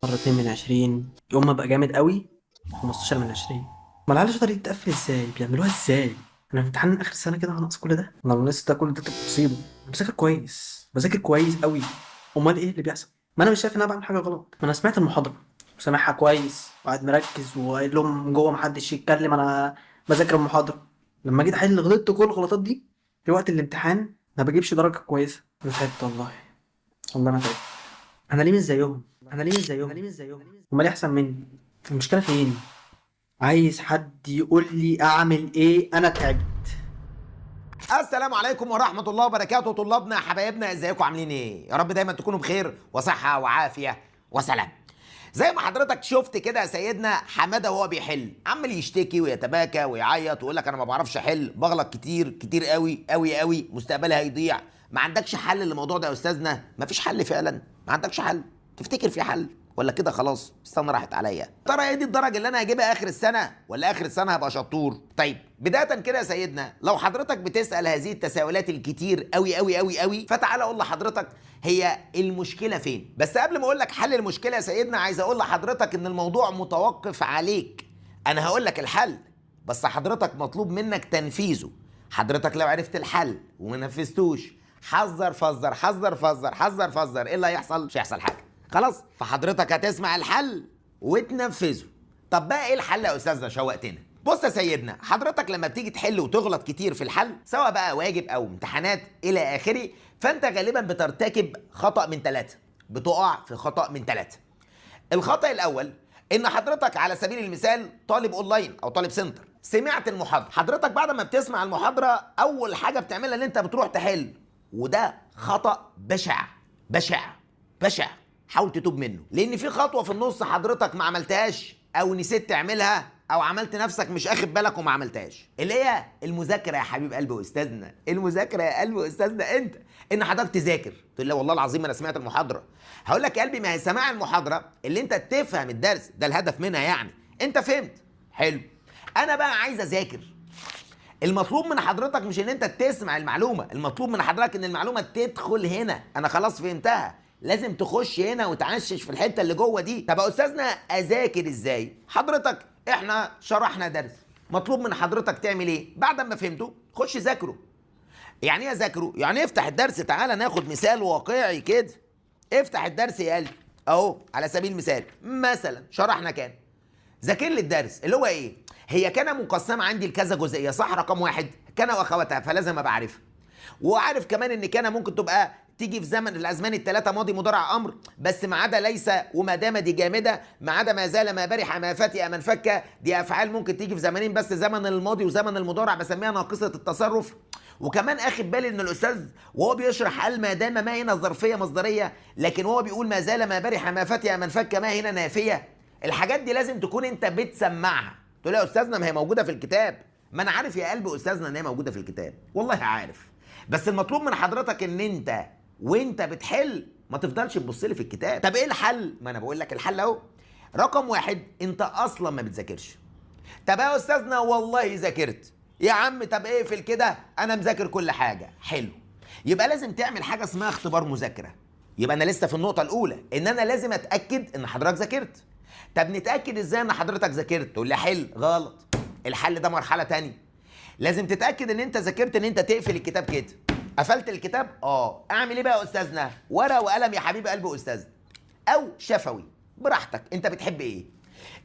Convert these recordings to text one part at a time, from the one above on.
مرتين من 20 يوم ما بقى جامد قوي. 15 من 20. ما العيال الشاطرة دي بتقفل ازاي؟ بيعملوها ازاي؟ انا في امتحان اخر السنة كده هنقص كل ده؟ انا لو لسه ده كل ده تبقى مصيبة. انا بذاكر كويس، بذاكر كويس قوي. امال ايه اللي بيحصل؟ ما انا مش شايف ان انا بعمل حاجة غلط. ما انا سمعت المحاضرة وسامعها كويس وقاعد مركز وقايل لهم من جوه محدش يتكلم، انا بذاكر المحاضرة. لما جيت احل غلطت كل الغلطات دي في وقت الامتحان، ما بجيبش درجة كويسة. انا تعبت والله. والله انا تعبت. انا ليه مش زيهم؟ امال إيه احسن مني؟ المشكله فين؟ عايز حد يقول لي اعمل ايه؟ انا تعبت. السلام عليكم ورحمة الله وبركاته. طلابنا حبايبنا ازيكم عاملين ايه؟ يا رب دايما تكونوا بخير وصحة وعافية وسلام. زي ما حضرتك شفت كده يا سيدنا حمادة وهو بيحل عمال يشتكي ويتباكى ويعيط ويقول لك انا ما بعرفش احل، بغلط كتير كتير قوي قوي قوي، مستقبلي هيضيع. ما عندكش حل للموضوع ده يا استاذنا؟ ما فيش حل فعلا؟ ما عندكش حل؟ تفتكر في حل ولا كده خلاص السنه راحت عليا؟ ترى هي دي الدرجه اللي انا هجيبها اخر السنه ولا اخر السنه هبقى شطور؟ طيب بدايه كده يا سيدنا، لو حضرتك بتسال هذه التساؤلات الكتير قوي قوي قوي قوي، فتعالى اقول لحضرتك هي المشكله فين. بس قبل ما اقول لك حل المشكله يا سيدنا، عايز اقول لحضرتك ان الموضوع متوقف عليك. انا هقول لك الحل بس حضرتك مطلوب منك تنفيذه. حضرتك لو عرفت الحل وما نفذتوش، حذر فذر حذر فذر حذر فذر، ايه اللي هيحصل؟ مش هيحصل حاجه خلاص. فحضرتك هتسمع الحل وتنفذه. طب بقى ايه الحل يا استاذنا؟ شوقتنا. بص يا سيدنا، حضرتك لما بتيجي تحل وتغلط كتير في الحل، سواء بقى واجب او امتحانات الى اخره، فانت غالبا بترتكب خطأ من ثلاثة. بتقع في خطأ من ثلاثة. الخطأ الاول ان حضرتك على سبيل المثال طالب اونلاين او طالب سنتر، سمعت المحاضره. حضرتك بعد ما بتسمع المحاضره اول حاجه بتعملها ان انت بتروح تحل، وده خطأ بشع بشع بشع. حاول تتوب منه، لان في خطوه في النص حضرتك ما عملتهاش او نسيت تعملها او عملت نفسك مش اخد بالك وما عملتهاش، اللي هي المذاكره يا حبيب قلب استاذنا. المذاكره يا قلب استاذنا انت، ان حضرتك تذاكر. تقول لا والله العظيم انا سمعت المحاضره. هقول لك يا قلبي، ما هي سماع المحاضره اللي انت تفهم الدرس ده الهدف منها، يعني انت فهمت حلو. انا بقى عايز اذاكر. المطلوب من حضرتك مش ان انت تسمع المعلومه، المطلوب من حضرتك ان المعلومه تدخل هنا. انا خلاص فهمتها، لازم تخش هنا وتعشش في الحته اللي جوه دي. طب يا استاذنا اذاكر ازاي؟ حضرتك احنا شرحنا درس، مطلوب من حضرتك تعمل ايه؟ بعد ما فهمته خش ذاكره. يعني ايه اذاكره؟ يعني افتح الدرس. تعالى ناخد مثال واقعي كده. افتح الدرس يا قلبي اهو. على سبيل المثال مثلا شرحنا كان، ذاكر لي الدرس اللي هو ايه؟ هي كان مقسمه عندي لكذا جزئيه، صح؟ رقم واحد كان واخواتها، فلازم ابقى عارفها. وعارف كمان ان كان ممكن تبقى تيجي في زمن الازمان الثلاثه، ماضي مضارع امر، بس ما عدا ليس وما دام دي جامده، ما عدا ما زال ما برح ما فتئ من فك، دي افعال ممكن تيجي في زمنين بس، زمن الماضي وزمن المضارع، بسميها ناقصه التصرف. وكمان اخد بالي ان الاستاذ وهو بيشرح قال ما دام، ما هنا ظرفيه مصدريه، لكن هو بيقول ما زال ما برح ما فتئ من فك، ما هنا نافيه. الحاجات دي لازم تكون انت بتسمعها. تقول يا استاذنا ما هي موجوده في الكتاب. ما انا عارف يا قلب استاذنا ان هي موجوده في الكتاب، والله عارف. بس المطلوب من حضرتك ان انت وانت بتحل ما تفضلش تبص لي في الكتاب. طب ايه الحل؟ ما انا بقول لك الحل اهو. رقم واحد، انت اصلا ما بتذاكرش. طب يا استاذنا والله ذاكرت يا عم. طب اقفل كده، انا مذاكر كل حاجه. حلو، يبقى لازم تعمل حاجه اسمها اختبار مذاكره. يبقى انا لسه في النقطه الاولى، ان انا لازم اتاكد ان حضرتك ذاكرت. طب نتاكد ازاي ان حضرتك ذاكرت؟ تقول لي حل. غلط. الحل ده مرحله تانية. لازم تتاكد ان انت ذاكرت، ان انت تقفل الكتاب كده. قفلت الكتاب؟ اعمل ايه بقى يا استاذنا؟ ورقه وقلم يا حبيب قلب استاذنا، او شفوي براحتك، انت بتحب ايه؟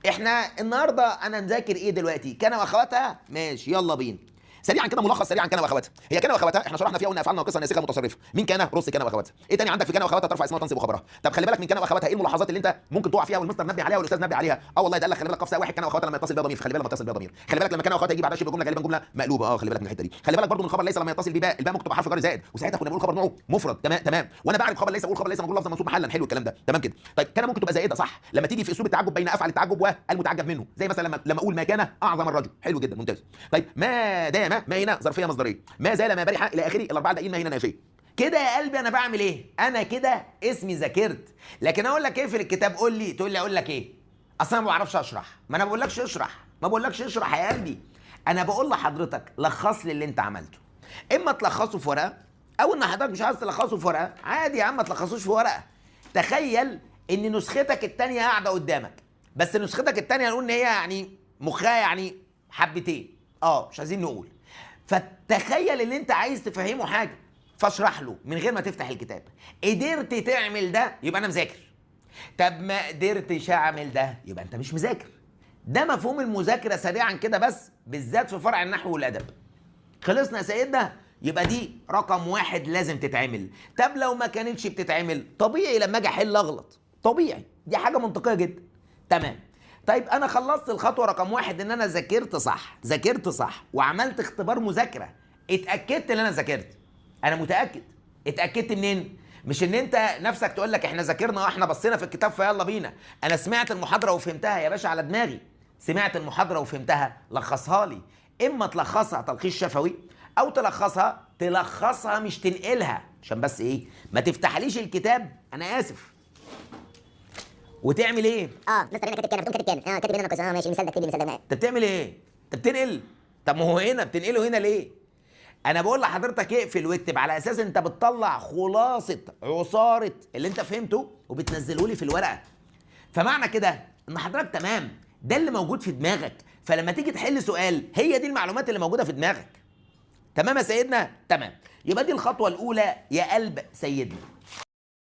احنا النهارده انا نذاكر ايه دلوقتي؟ كان واخواتها، ماشي يلا بينا. سريعا كده ملخص سريعا. كان واخواتها، هي كان واخواتها احنا شرحنا فيها قلنا افعال ناقصه ناسخه متصرفه. مين كان؟ رص كان واخواتها. ايه تاني عندك في كان واخواتها؟ ترفع اسمها وتنصب خبرها. طب خلي بالك من كان واخواتها ايه الملاحظات اللي انت ممكن تقع فيها والمستر نبه عليها والاستاذ نبه عليها؟ والله ده قال لك خلي بالك قفصه واحد كان واخواتها لما يتصل بها ضمير، خلي بالك لما يتصل بها ضمير. خلي بالك لما كان واخواتها يجي بعدها شبه جمله غالبا جمله مقلوبه. خلي بالك من الحته دي. خلي بالك برضو من الخبر ليس لما يتصل بباء، الباء ممكن تبقى حرف جر زائد، وساعتها كنا بنقول خبر نوعه مفرد. تمام. وانا بعرف خبر ليس، اقول خبر ليس مجرور لفظا منصوب محلا. حلو الكلام ده تمام كده. طيب كان ممكن تبقى زائده، صح؟ لما تيجي في اسلوب التعجب بين افعل التعجب والمتعجب منه، زي مثلا لما اقول ما كان اعظم الرجل. حلو جدا ممتاز. طيب ما دام، ما هنا ظرفيه مصدريه، ما زال ما برح الى اخره، الاربعه دقيقه ما هنا نافيه. كده يا قلبي انا بعمل ايه؟ انا كده اسمي ذاكرت. لكن اقول لك ايه في الكتاب؟ قول لي، تقول لي اقول لك ايه؟ اصل انا ما بعرفش اشرح. ما انا بقولكش اشرح، ما بقولكش اشرح يا قلبي. انا بقول لحضرتك لخص لي اللي انت عملته. اما تلخصه في ورقه، او ان حضرتك مش عايز تلخصه في ورقه، عادي يا عم ما تلخصوش في ورقه. تخيل ان نسختك التانية قاعده قدامك، بس نسختك التانية نقول ان هي يعني مخها يعني حبتين، مش عايزين نقول. فتخيل ان انت عايز تفهمه حاجه فاشرح له من غير ما تفتح الكتاب. قدرت تعمل ده يبقى انا مذاكر. طب ما قدرتش اعمل ده يبقى انت مش مذاكر. ده مفهوم المذاكره سريعا كده، بس بالذات في فرع النحو والادب. خلصنا يا سيدنا؟ يبقى دي رقم 1 لازم تتعمل. طب لو ما كانتش بتتعمل، طبيعي لما اجي احل اغلط، طبيعي، دي حاجه منطقيه جدا. تمام. طيب انا خلصت الخطوه رقم 1 ان انا ذاكرت صح وعملت اختبار مذاكره، اتاكدت ان انا ذاكرت. انا متاكد. اتاكدت منين؟ مش ان انت نفسك تقول لك احنا ذاكرنا واحنا بصينا في الكتاب فيلا بينا. انا سمعت المحاضره وفهمتها يا باشا على دماغي. سمعت المحاضره وفهمتها، لخصها لي. اما تلخصها تلخيص شفوي، او تلخصها مش تنقلها، عشان بس ايه ما تفتحليش الكتاب، انا اسف، وتعمل ايه؟ مستر هنا كاتب كده، بتقوم كاتب كده، كاتب هنا ناقص، ماشي، المثال ده اكتب لي المثال ده. انت بتعمل ايه؟ انت بتنقل. طب ما هو هنا بتنقله هنا ليه؟ انا بقول لحضرتك اقفل واكتب، على اساس انت بتطلع خلاصه عصاره اللي انت فهمته وبتنزله لي في الورقه. فمعنى كده ان حضرتك تمام، ده اللي موجود في دماغك، فلما تيجي تحل سؤال هي دي المعلومات اللي موجوده في دماغك. تمام يا سيدنا؟ تمام. يبقى دي الخطوه الاولى يا قلب سيدنا.